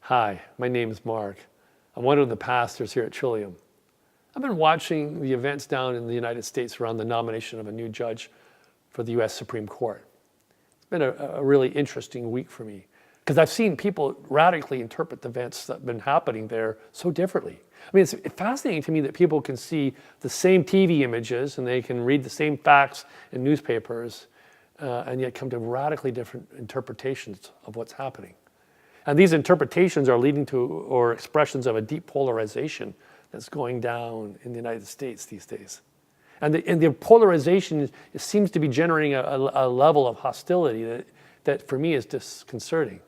Hi, my name is Mark. I'm one of the pastors here at Trillium. I've been watching the events down in the United States around the nomination of a new judge for the U.S. Supreme Court. It's been a really interesting week for me because I've seen people radically interpret the events that have been happening there so differently. I mean, it's fascinating to me that people can see the same TV images and they can read the same facts in newspapers and yet come to radically different interpretations of what's happening. And these interpretations are leading to, or expressions of, a deep polarization that's going down in the United States these days. And the polarization seems to be generating a level of hostility that for me is disconcerting.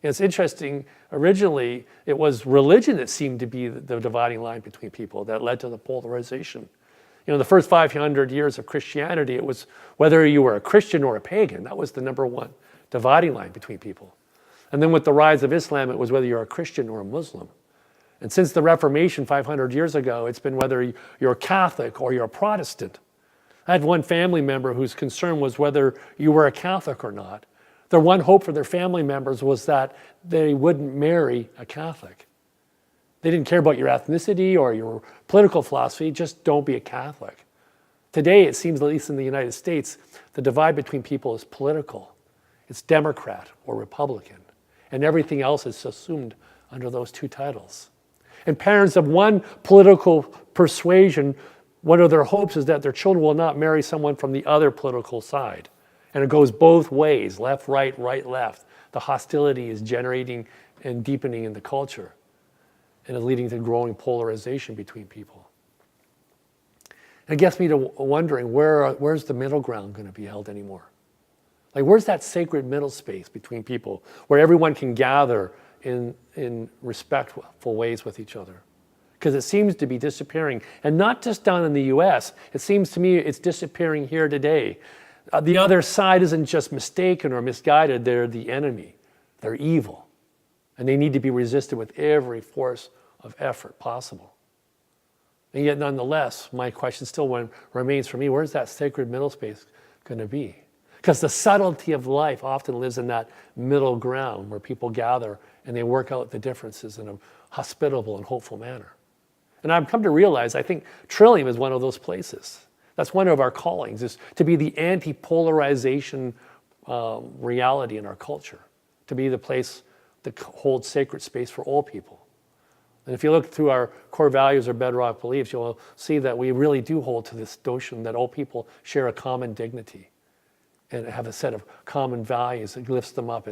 It's interesting, originally it was religion that seemed to be the dividing line between people that led to the polarization. You know, the first 500 years of Christianity, it was whether you were a Christian or a pagan. That was the number one dividing line between people. And then with the rise of Islam, it was whether you're a Christian or a Muslim. And since the Reformation 500 years ago, it's been whether you're a Catholic or you're a Protestant. I had one family member whose concern was whether you were a Catholic or not. Their one hope for their family members was that they wouldn't marry a Catholic. They didn't care about your ethnicity or your political philosophy, just don't be a Catholic. Today, it seems, at least in the United States, the divide between people is political. It's Democrat or Republican. And everything else is assumed under those two titles. And parents of one political persuasion, one of their hopes is that their children will not marry someone from the other political side. And it goes both ways, left, right, left. The hostility is generating and deepening in the culture and is leading to growing polarization between people. And it gets me to wondering, where's the middle ground going to be held anymore? Like, where's that sacred middle space between people where everyone can gather in respectful ways with each other? Because it seems to be disappearing. And not just down in the US, it seems to me it's disappearing here today. The other side isn't just mistaken or misguided, they're the enemy. They're evil. And they need to be resisted with every force of effort possible. And yet, nonetheless, my question still remains for me, where's that sacred middle space going to be? Because the subtlety of life often lives in that middle ground where people gather and they work out the differences in a hospitable and hopeful manner. And I've come to realize, I think Trillium is one of those places. That's one of our callings, is to be the anti-polarization reality in our culture, to be the place that holds sacred space for all people. And if you look through our core values or bedrock beliefs, you'll see that we really do hold to this notion that all people share a common dignity and have a set of common values that lifts them up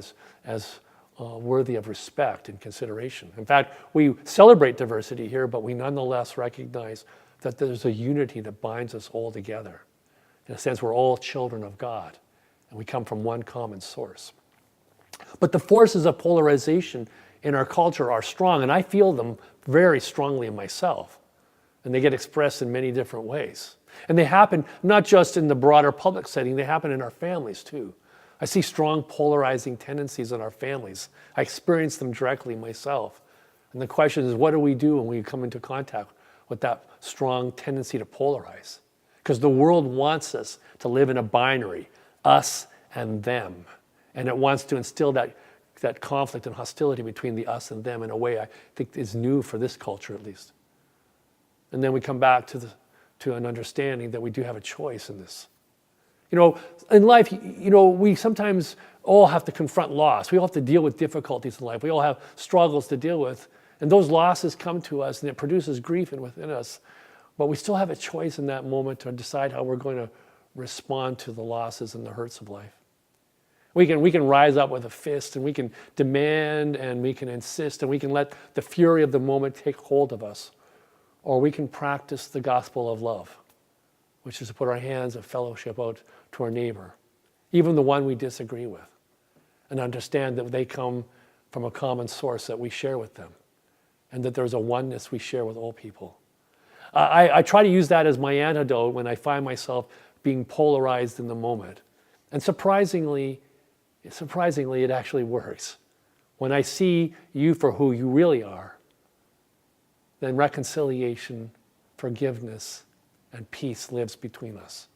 as worthy of respect and consideration. In fact, we celebrate diversity here, but we nonetheless recognize that there's a unity that binds us all together. In a sense, we're all children of God, and we come from one common source. But the forces of polarization in our culture are strong, and I feel them very strongly in myself. And they get expressed in many different ways. And they happen not just in the broader public setting, they happen in our families too. I see strong polarizing tendencies in our families. I experience them directly myself. And the question is, what do we do when we come into contact with that strong tendency to polarize? Because the world wants us to live in a binary, us and them. And it wants to instill that conflict and hostility between the us and them in a way I think is new for this culture at least. And then we come back to an understanding that we do have a choice in this. You know, in life, we sometimes all have to confront loss. We all have to deal with difficulties in life. We all have struggles to deal with. And those losses come to us and it produces grief within us. But we still have a choice in that moment to decide how we're going to respond to the losses and the hurts of life. We can rise up with a fist and we can demand and we can insist and we can let the fury of the moment take hold of us. Or we can practice the gospel of love, which is to put our hands of fellowship out to our neighbor, even the one we disagree with, and understand that they come from a common source that we share with them, and that there's a oneness we share with all people. I try to use that as my antidote when I find myself being polarized in the moment. And surprisingly, it actually works. When I see you for who you really are, then reconciliation, forgiveness, and peace lives between us.